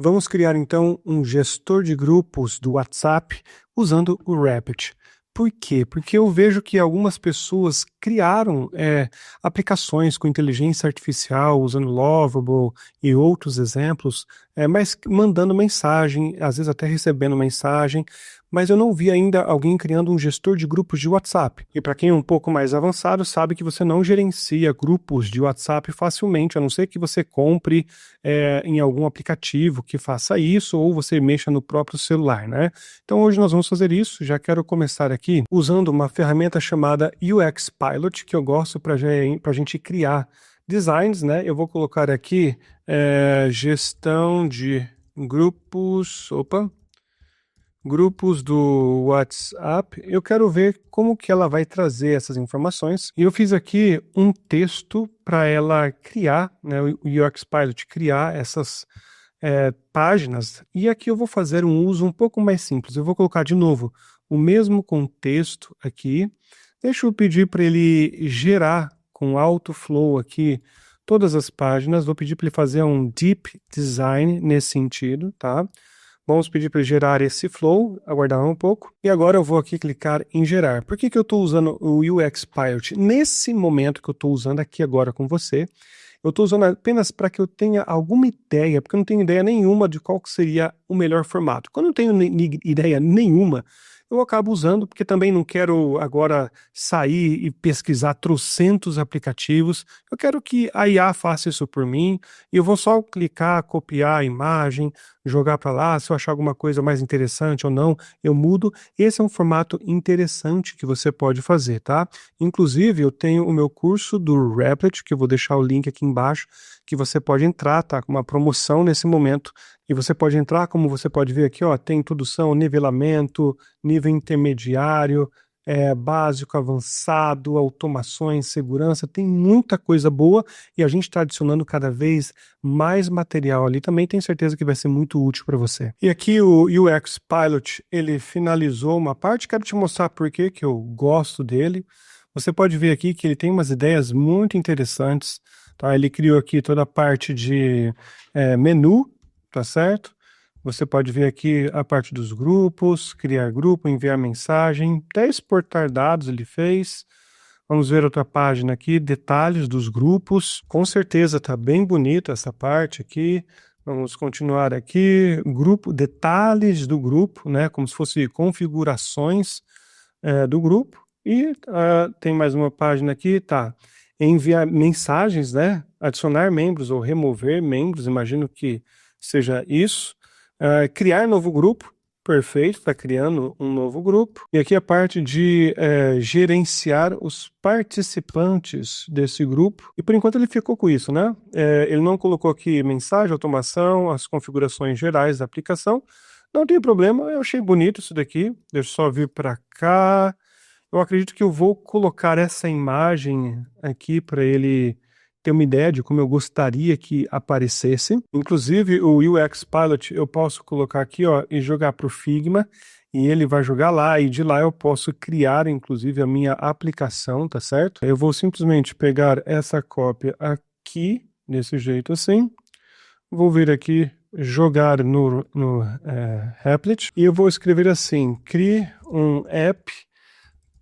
Vamos criar então um gestor de grupos do WhatsApp usando o Rapid. Por quê? Porque eu vejo que algumas pessoas criaram aplicações com inteligência artificial, usando Lovable e outros exemplos, mas mandando mensagem, às vezes até recebendo mensagem, mas eu não vi ainda alguém criando um gestor de grupos de WhatsApp. E para quem é um pouco mais avançado, sabe que você não gerencia grupos de WhatsApp facilmente, a não ser que você compre em algum aplicativo que faça isso, ou você mexa no próprio celular, né? Então hoje nós vamos fazer isso. Já quero começar aqui usando uma ferramenta chamada UX Pilot, que eu gosto para a gente criar designs, né? Eu vou colocar aqui gestão de grupos do WhatsApp. Eu quero ver como que ela vai trazer essas informações. E eu fiz aqui um texto para ela criar, né, o UX Pilot criar essas páginas. E aqui eu vou fazer um uso um pouco mais simples. Eu vou colocar de novo o mesmo contexto aqui. Deixa eu pedir para ele gerar com AutoFlow aqui todas as páginas. Vou pedir para ele fazer um deep design nesse sentido, tá? Vamos pedir para ele gerar esse flow, aguardar um pouco. E agora eu vou aqui clicar em gerar. Por que eu estou usando o UX Pilot? Nesse momento que eu estou usando aqui agora com você, eu estou usando apenas para que eu tenha alguma ideia, porque eu não tenho ideia nenhuma de qual seria o melhor formato. Quando eu não tenho ideia nenhuma, eu acabo usando, porque também não quero agora sair e pesquisar trocentos aplicativos. Eu quero que a IA faça isso por mim, e eu vou só clicar, copiar a imagem, jogar para lá. Se eu achar alguma coisa mais interessante ou não, eu mudo. Esse é um formato interessante que você pode fazer, tá? Inclusive, eu tenho o meu curso do Replit, que eu vou deixar o link aqui embaixo, que você pode entrar, tá? Com uma promoção nesse momento. E você pode entrar, como você pode ver aqui, ó, tem introdução, nivelamento, nível intermediário, básico, avançado, automações, segurança, tem muita coisa boa e a gente está adicionando cada vez mais material ali. Também tenho certeza que vai ser muito útil para você. E aqui o UX Pilot, ele finalizou uma parte, quero te mostrar por que eu gosto dele. Você pode ver aqui que ele tem umas ideias muito interessantes, tá? Ele criou aqui toda a parte de menu, tá certo? Você pode ver aqui a parte dos grupos, criar grupo, enviar mensagem, até exportar dados ele fez. Vamos ver outra página aqui, detalhes dos grupos. Com certeza tá bem bonita essa parte aqui. Vamos continuar aqui, grupo, detalhes do grupo, né? Como se fosse configurações do grupo. E tem mais uma página aqui, tá? Enviar mensagens, né? Adicionar membros ou remover membros, imagino que seja isso. Criar novo grupo, perfeito, está criando um novo grupo. E aqui a parte de gerenciar os participantes desse grupo. E por enquanto ele ficou com isso, né? Ele não colocou aqui mensagem, automação, as configurações gerais da aplicação. Não tem problema, eu achei bonito isso daqui. Deixa eu só vir para cá. Eu acredito que eu vou colocar essa imagem aqui para ele ter uma ideia de como eu gostaria que aparecesse. Inclusive, o UX Pilot eu posso colocar aqui, ó, e jogar para o Figma, e ele vai jogar lá, e de lá eu posso criar, inclusive, a minha aplicação, tá certo? Eu vou simplesmente pegar essa cópia aqui, desse jeito assim, vou vir aqui, jogar no Replit, e eu vou escrever assim, crie um app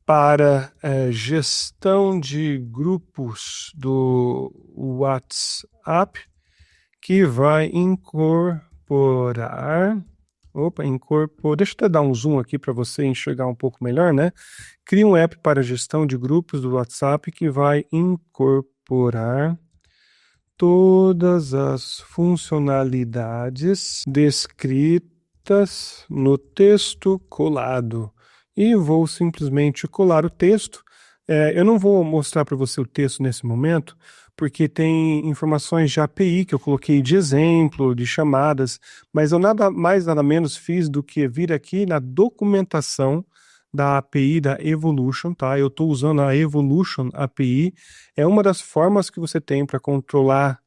para gestão de grupos do WhatsApp que vai incorporar. Deixa eu até dar um zoom aqui para você enxergar um pouco melhor, né? Cria um app para gestão de grupos do WhatsApp que vai incorporar todas as funcionalidades descritas no texto colado. E vou simplesmente colar o texto. Eu não vou mostrar para você o texto nesse momento, porque tem informações de API que eu coloquei de exemplo, de chamadas, mas eu nada mais, nada menos fiz do que vir aqui na documentação da API da Evolution, tá? Eu estou usando a Evolution API, é uma das formas que você tem para controlar,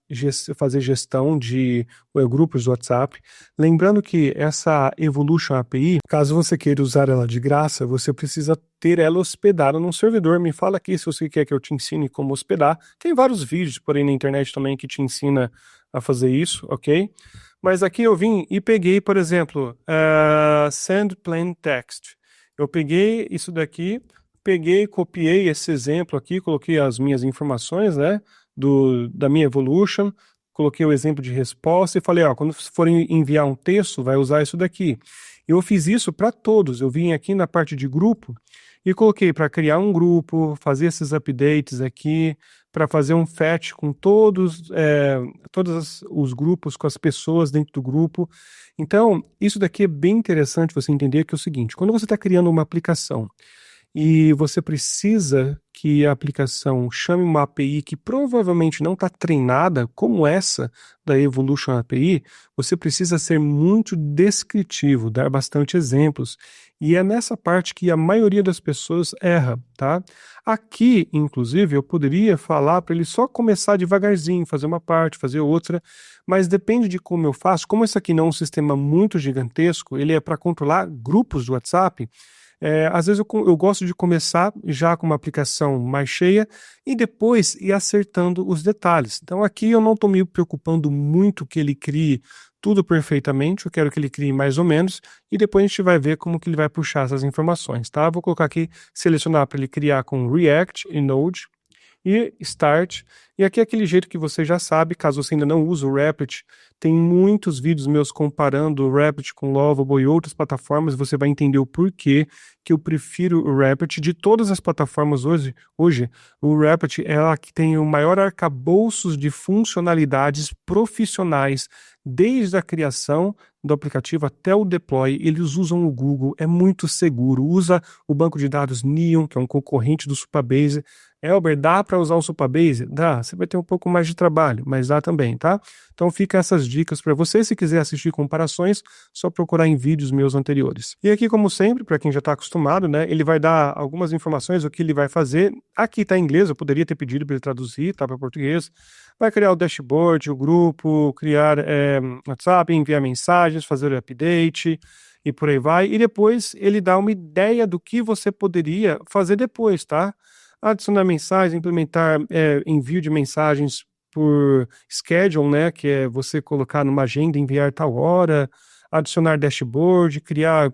fazer gestão de grupos do WhatsApp. Lembrando que essa Evolution API, caso você queira usar ela de graça, você precisa ter ela hospedada num servidor. Me fala aqui se você quer que eu te ensine como hospedar. Tem vários vídeos por aí na internet também que te ensina a fazer isso, ok? Mas aqui eu vim e peguei, por exemplo, send plain text. Eu peguei isso daqui, copiei esse exemplo aqui, coloquei as minhas informações, né, da minha evolution, coloquei o exemplo de resposta e falei, ó, quando forem enviar um texto, vai usar isso daqui. Eu fiz isso para todos. Eu vim aqui na parte de grupo e coloquei para criar um grupo, fazer esses updates aqui, para fazer um fetch com todos os grupos, com as pessoas dentro do grupo. Então, isso daqui é bem interessante você entender que é o seguinte, quando você está criando uma aplicação e você precisa que a aplicação chame uma API que provavelmente não está treinada, como essa da Evolution API, você precisa ser muito descritivo, dar bastante exemplos. E é nessa parte que a maioria das pessoas erra, tá? Aqui, inclusive, eu poderia falar para ele só começar devagarzinho, fazer uma parte, fazer outra, mas depende de como eu faço. Como esse aqui não é um sistema muito gigantesco, ele é para controlar grupos de WhatsApp. Às vezes eu gosto de começar já com uma aplicação mais cheia e depois ir acertando os detalhes. Então aqui eu não estou me preocupando muito que ele crie tudo perfeitamente, eu quero que ele crie mais ou menos e depois a gente vai ver como que ele vai puxar essas informações, tá? Vou colocar aqui, selecionar para ele criar com React e Node e Start. E aqui é aquele jeito que você já sabe, caso você ainda não use o Replit, tem muitos vídeos meus comparando o Replit com o Lovable e outras plataformas, você vai entender o porquê que eu prefiro o Replit. De todas as plataformas hoje o Replit é a que tem o maior arcabouço de funcionalidades profissionais, desde a criação do aplicativo até o deploy. Eles usam o Google, é muito seguro, usa o banco de dados Neon, que é um concorrente do Supabase. Elber, dá para usar o Supabase? Dá, você vai ter um pouco mais de trabalho, mas dá também, tá? Então fica essas dicas para você. Se quiser assistir comparações, só procurar em vídeos meus anteriores. E aqui, como sempre, para quem já está acostumado, né, ele vai dar algumas informações do que ele vai fazer. Aqui está em inglês, eu poderia ter pedido para ele traduzir, tá, para português. Vai criar o dashboard, o grupo, criar WhatsApp, enviar mensagens, fazer o update e por aí vai. E depois ele dá uma ideia do que você poderia fazer depois, tá? Adicionar mensagens, implementar envio de mensagens por schedule, né, que é você colocar numa agenda, enviar tal hora, adicionar dashboard, criar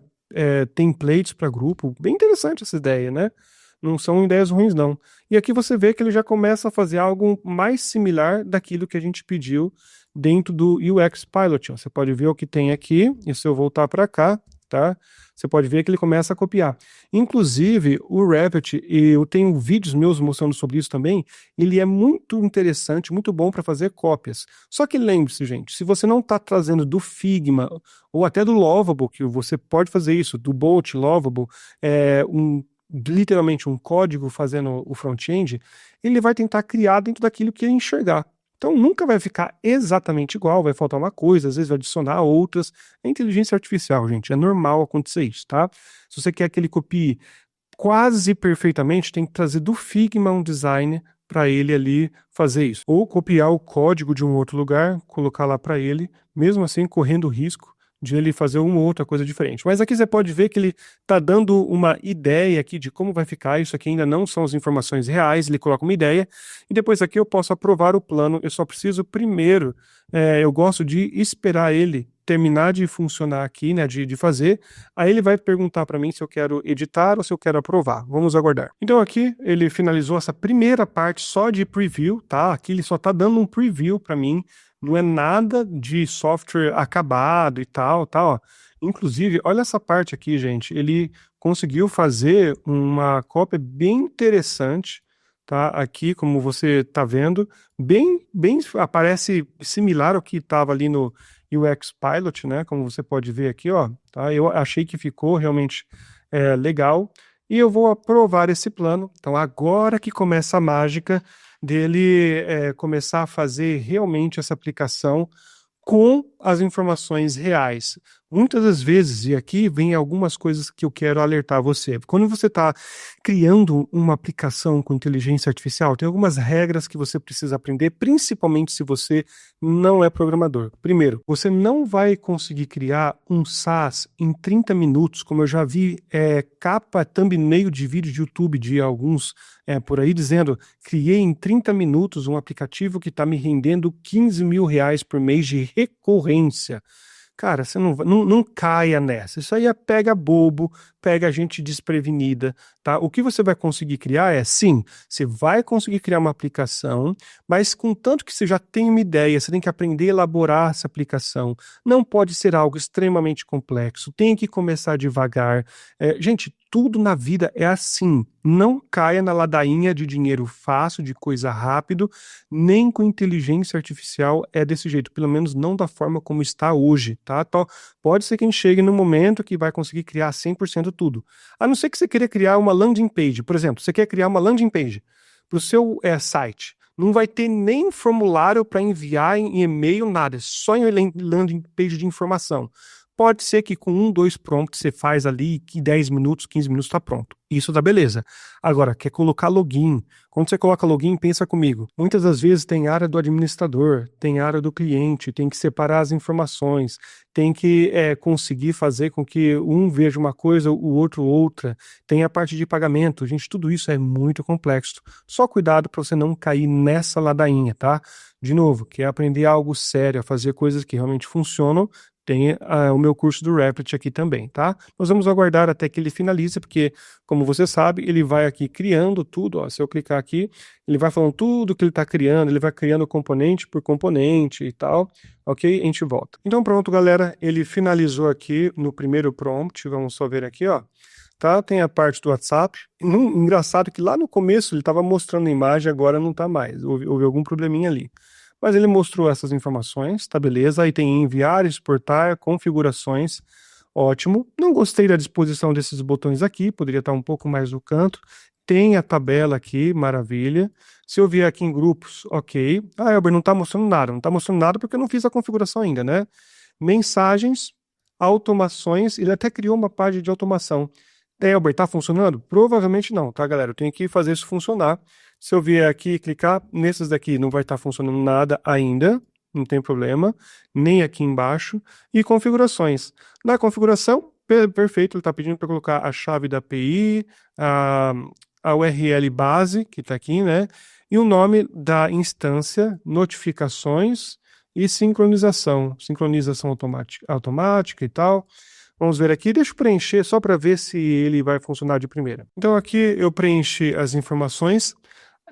templates para grupo. Bem interessante essa ideia, né? Não são ideias ruins, não. E aqui você vê que ele já começa a fazer algo mais similar daquilo que a gente pediu dentro do UX Pilot. Ó. Você pode ver o que tem aqui, e se eu voltar para cá, tá? Você pode ver que ele começa a copiar. Inclusive, o Revit, e eu tenho vídeos meus mostrando sobre isso também, ele é muito interessante, muito bom para fazer cópias. Só que lembre-se, gente, se você não está trazendo do Figma, ou até do Lovable, que você pode fazer isso, do Bolt, Lovable, literalmente um código fazendo o front-end, ele vai tentar criar dentro daquilo que ele enxergar. Então nunca vai ficar exatamente igual, vai faltar uma coisa, às vezes vai adicionar outras. É inteligência artificial, gente, é normal acontecer isso, tá? Se você quer que ele copie quase perfeitamente, tem que trazer do Figma um design para ele ali fazer isso. Ou copiar o código de um outro lugar, colocar lá para ele, mesmo assim correndo o risco de ele fazer uma ou outra coisa diferente. Mas aqui você pode ver que ele está dando uma ideia aqui de como vai ficar. Isso aqui ainda não são as informações reais, ele coloca uma ideia, e depois aqui eu posso aprovar o plano. Eu só preciso primeiro, eu gosto de esperar ele terminar de funcionar aqui, né, de fazer, aí ele vai perguntar para mim se eu quero editar ou se eu quero aprovar. Vamos aguardar. Então aqui ele finalizou essa primeira parte só de preview, tá? Aqui ele só está dando um preview para mim, não é nada de software acabado e tal, tá, ó. Inclusive, olha essa parte aqui, gente, ele conseguiu fazer uma cópia bem interessante, tá? Aqui, como você tá vendo, bem aparece similar ao que estava ali no UX Pilot, né? Como você pode ver aqui, ó, tá? Eu achei que ficou realmente legal e eu vou aprovar esse plano. Então, agora que começa a mágica dele começar a fazer realmente essa aplicação com as informações reais. Muitas das vezes, e aqui vem algumas coisas que eu quero alertar você. Quando você está criando uma aplicação com inteligência artificial, tem algumas regras que você precisa aprender, principalmente se você não é programador. Primeiro, você não vai conseguir criar um SaaS em 30 minutos, como eu já vi capa, thumbnail de vídeo de YouTube de alguns por aí dizendo, criei em 30 minutos um aplicativo que está me rendendo R$ 15.000 por mês de recorrência. Cara, você não caia nessa. Isso aí é pega bobo, pega gente desprevenida, tá? O que você vai conseguir criar sim, você vai conseguir criar uma aplicação, mas contanto que você já tem uma ideia, você tem que aprender a elaborar essa aplicação. Não pode ser algo extremamente complexo, tem que começar devagar. Gente, tudo na vida é assim. Não caia na ladainha de dinheiro fácil, de coisa rápido, nem com inteligência artificial é desse jeito, pelo menos não da forma como está hoje, tá? Então, pode ser que a gente chegue no momento que vai conseguir criar 100% tudo. A não ser que você queira criar uma landing page, por exemplo, você quer criar uma landing page para o seu site. Não vai ter nem formulário para enviar em e-mail, nada, é só em landing page de informação. Pode ser que com 1, 2 prompts você faz ali que 10 minutos, 15 minutos está pronto. Isso dá beleza. Agora, quer colocar login. Quando você coloca login, pensa comigo. Muitas das vezes tem área do administrador, tem área do cliente, tem que separar as informações, tem que conseguir fazer com que um veja uma coisa, o outro outra. Tem a parte de pagamento. Gente, tudo isso é muito complexo. Só cuidado para você não cair nessa ladainha, tá? De novo, quer aprender algo sério, a fazer coisas que realmente funcionam, tem o meu curso do Replit aqui também, tá? Nós vamos aguardar até que ele finalize, porque, como você sabe, ele vai aqui criando tudo, ó, se eu clicar aqui, ele vai falando tudo que ele está criando, ele vai criando componente por componente e tal, ok? A gente volta. Então pronto, galera, ele finalizou aqui no primeiro prompt, vamos só ver aqui, ó. Tá? Tem a parte do WhatsApp. Engraçado que lá no começo ele estava mostrando a imagem, agora não está mais, houve algum probleminha ali. Mas ele mostrou essas informações, tá beleza? Aí tem enviar, exportar, configurações, ótimo. Não gostei da disposição desses botões aqui, poderia estar um pouco mais no canto. Tem a tabela aqui, maravilha. Se eu vier aqui em grupos, ok. Ah, Elber, não está mostrando nada. Não está mostrando nada porque eu não fiz a configuração ainda, né? Mensagens, automações, ele até criou uma página de automação. Elber, está funcionando? Provavelmente não, tá, galera? Eu tenho que fazer isso funcionar. Se eu vier aqui e clicar, nesses daqui não vai estar funcionando nada ainda, não tem problema, nem aqui embaixo. E configurações. Na configuração, perfeito, ele está pedindo para colocar a chave da API, a URL base, que está aqui, né? E o nome da instância, notificações e sincronização automática e tal. Vamos ver aqui, deixa eu preencher só para ver se ele vai funcionar de primeira. Então aqui eu preenchi as informações,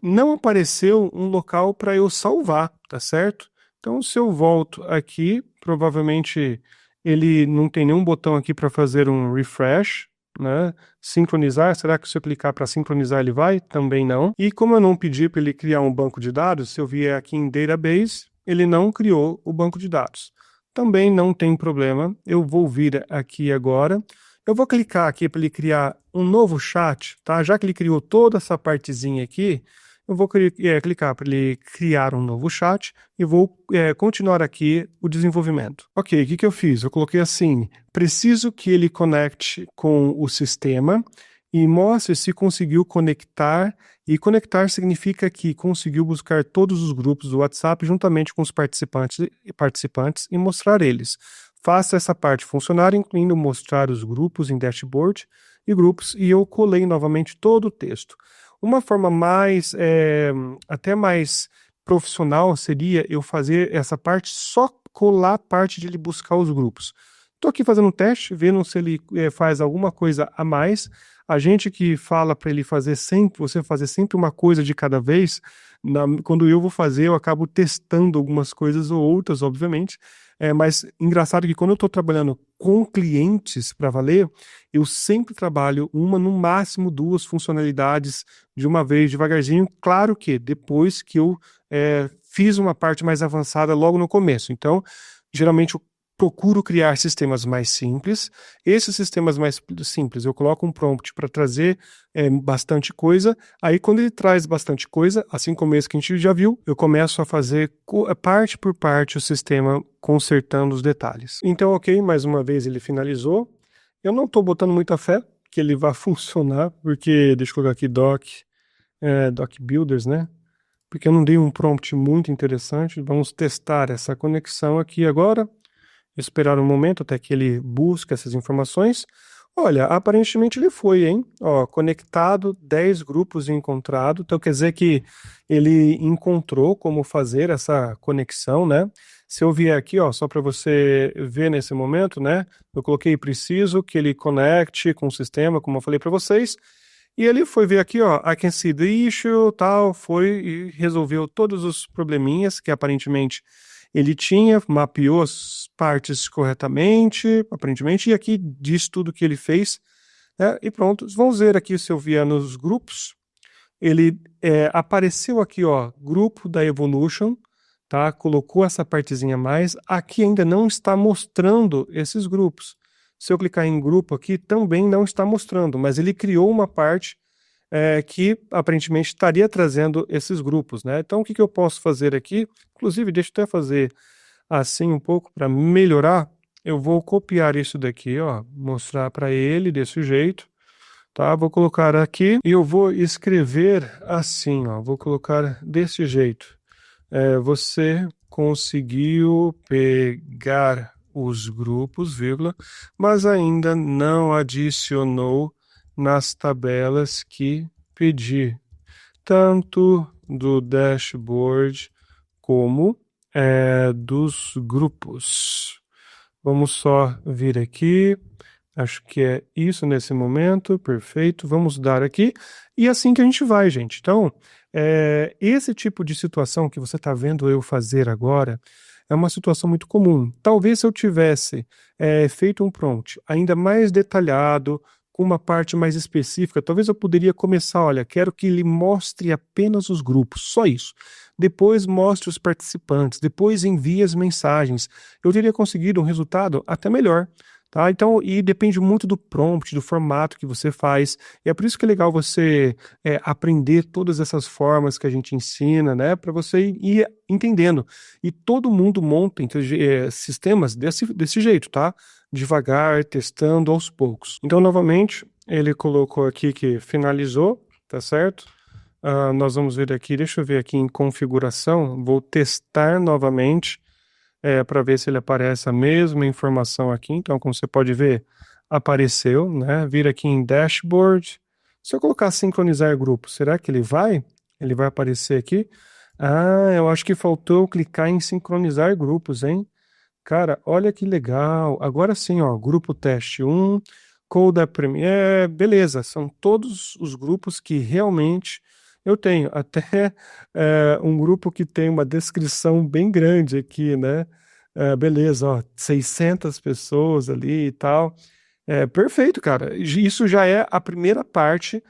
não apareceu um local para eu salvar, tá certo? Então se eu volto aqui, provavelmente ele não tem nenhum botão aqui para fazer um refresh, né? Sincronizar, será que se eu clicar para sincronizar ele vai? Também não. E como eu não pedi para ele criar um banco de dados, se eu vier aqui em Database, ele não criou o banco de dados. Também não tem problema, eu vou vir aqui agora, eu vou clicar aqui para ele criar um novo chat, tá? Já que ele criou toda essa partezinha aqui, eu vou clicar para ele criar um novo chat e vou continuar aqui o desenvolvimento. Ok, o que eu fiz? Eu coloquei assim, preciso que ele conecte com o sistema e mostre se conseguiu conectar, e conectar significa que conseguiu buscar todos os grupos do WhatsApp juntamente com os participantes e mostrar eles. Faça essa parte funcionar, incluindo mostrar os grupos em dashboard e grupos, e eu colei novamente todo o texto. Uma forma mais, até mais profissional seria eu fazer essa parte, só colar a parte de ele buscar os grupos. Estou aqui fazendo um teste, vendo se ele faz alguma coisa a mais. A gente que fala para ele fazer sempre, você fazer sempre uma coisa de cada vez, quando eu vou fazer, eu acabo testando algumas coisas ou outras, obviamente. Mas engraçado que quando eu estou trabalhando com clientes para valer, eu sempre trabalho uma, no máximo 2 funcionalidades de uma vez, devagarzinho. Claro que depois que eu fiz uma parte mais avançada logo no começo. Então, geralmente procuro criar sistemas mais simples. Esses sistemas mais simples, eu coloco um prompt para trazer bastante coisa. Aí, quando ele traz bastante coisa, assim como esse que a gente já viu, eu começo a fazer parte por parte o sistema, consertando os detalhes. Então, ok, mais uma vez ele finalizou. Eu não estou botando muita fé que ele vá funcionar, porque, deixa eu colocar aqui doc builders, né? Porque eu não dei um prompt muito interessante. Vamos testar essa conexão aqui agora. Esperar um momento até que ele busque essas informações. Olha, aparentemente ele foi, hein? Ó, conectado, 10 grupos encontrado. Então quer dizer que ele encontrou como fazer essa conexão, né? Se eu vier aqui, ó, só para você ver nesse momento, né? Eu coloquei preciso que ele conecte com o sistema, como eu falei para vocês. E ele foi ver aqui, ó, I can see the issue, tal, foi e resolveu todos os probleminhas que aparentemente ele tinha, mapeou as partes corretamente, aparentemente, e aqui diz tudo que ele fez, né? E pronto, vamos ver aqui se eu vier nos grupos, ele apareceu aqui, ó, grupo da Evolution, tá? Colocou essa partezinha a mais, aqui ainda não está mostrando esses grupos. Se eu clicar em grupo aqui, também não está mostrando, mas ele criou uma parte que aparentemente estaria trazendo esses grupos, né? Então, o que eu posso fazer aqui? Inclusive, deixa eu até fazer assim um pouco para melhorar. Eu vou copiar isso daqui, ó, mostrar para ele desse jeito, tá? Vou colocar aqui e eu vou escrever assim, ó, vou colocar desse jeito. Você conseguiu pegar os grupos, vírgula, mas ainda não adicionou nas tabelas que pedi, tanto do dashboard como dos grupos. Vamos só vir aqui, acho que é isso nesse momento, perfeito, vamos dar aqui, e assim que a gente vai, gente. Então, esse tipo de situação que você está vendo eu fazer agora, é uma situação muito comum. Talvez se eu tivesse feito um prompt ainda mais detalhado, com uma parte mais específica, talvez eu poderia começar, olha, quero que ele mostre apenas os grupos, só isso. Depois mostre os participantes, depois envie as mensagens. Eu teria conseguido um resultado até melhor. Tá? Então, e depende muito do prompt, do formato que você faz. E é por isso que é legal você aprender todas essas formas que a gente ensina, né? Para você ir entendendo. E todo mundo monta sistemas desse jeito, tá? Devagar, testando aos poucos. Então, novamente, ele colocou aqui que finalizou, tá certo? Nós vamos ver aqui, deixa eu ver aqui em configuração, vou testar novamente para ver se ele aparece a mesma informação aqui. Então, como você pode ver, apareceu, né? Vir aqui em Dashboard. Se eu colocar sincronizar grupo, será que ele vai? Ele vai aparecer aqui? Eu acho que faltou eu clicar em sincronizar grupos, hein? Cara, olha que legal. Agora sim, ó, grupo teste 1, Coda Premiere, beleza. São todos os grupos que realmente eu tenho. Até um grupo que tem uma descrição bem grande aqui, né? Beleza, ó, 600 pessoas ali e tal. Perfeito, cara. Isso já é a primeira parte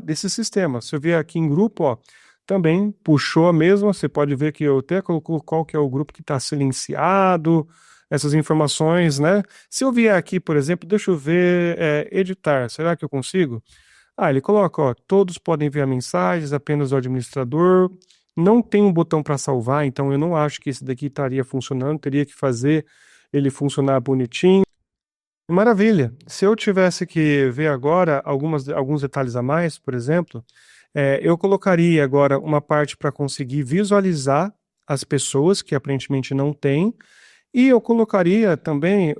desse sistema. Se eu vier aqui em grupo, ó, também puxou a mesma. Você pode ver que eu até colocou qual que é o grupo que está silenciado, essas informações, né? Se eu vier aqui, por exemplo, deixa eu ver, editar. Será que eu consigo? Ele coloca, ó, todos podem enviar mensagens, apenas o administrador. Não tem um botão para salvar, então eu não acho que esse daqui estaria funcionando. Teria que fazer ele funcionar bonitinho. Maravilha. Se eu tivesse que ver agora alguns detalhes a mais, por exemplo, eu colocaria agora uma parte para conseguir visualizar as pessoas que aparentemente não tem, e eu colocaria também,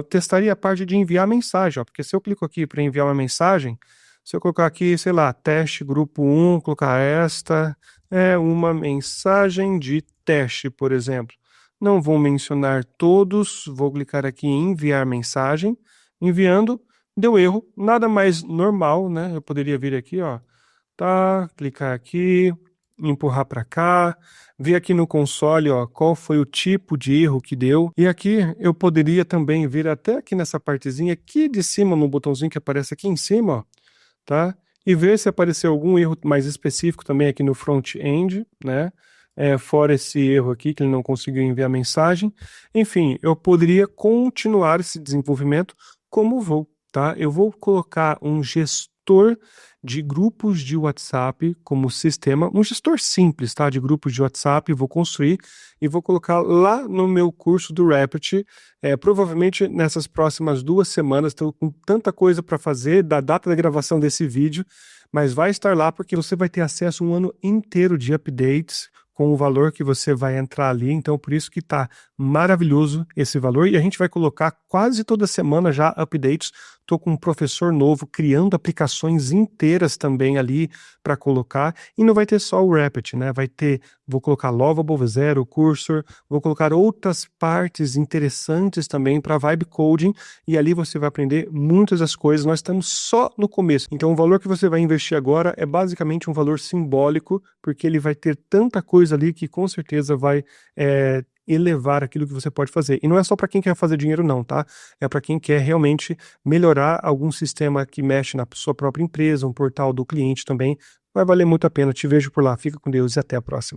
testaria a parte de enviar mensagem, ó, porque se eu clico aqui para enviar uma mensagem, se eu colocar aqui, sei lá, teste grupo 1, colocar esta é uma mensagem de teste, por exemplo. Não vou mencionar todos, vou clicar aqui em enviar mensagem, enviando, deu erro, nada mais normal, né? Eu poderia vir aqui, ó, tá, clicar aqui, empurrar para cá, ver aqui no console, ó, qual foi o tipo de erro que deu. E aqui eu poderia também vir até aqui nessa partezinha aqui de cima, no botãozinho que aparece aqui em cima, ó, tá? E ver se apareceu algum erro mais específico também aqui no front-end, né? fora esse erro aqui, que ele não conseguiu enviar mensagem. Enfim, eu poderia continuar esse desenvolvimento como vou, tá? Eu vou colocar um gestor de grupos de WhatsApp como sistema, um gestor simples, tá? De grupos de WhatsApp, vou construir e vou colocar lá no meu curso do Rapid. Provavelmente nessas próximas 2 semanas, estou com tanta coisa para fazer da data da gravação desse vídeo, mas vai estar lá porque você vai ter acesso a um ano inteiro de updates com o valor que você vai entrar ali, então por isso que tá maravilhoso esse valor, e a gente vai colocar quase toda semana já updates. Tô com um professor novo criando aplicações inteiras também ali para colocar, e não vai ter só o Rapid, né? Vou colocar Lovable, Zero, Cursor, vou colocar outras partes interessantes também para Vibe Coding, e ali você vai aprender muitas das coisas. Nós estamos só no começo, então o valor que você vai investir agora é basicamente um valor simbólico, porque ele vai ter tanta coisa ali que com certeza vai elevar aquilo que você pode fazer. E não é só para quem quer fazer dinheiro não, tá? É para quem quer realmente melhorar algum sistema que mexe na sua própria empresa, um portal do cliente também. Vai valer muito a pena. Te vejo por lá. Fica com Deus e até a próxima.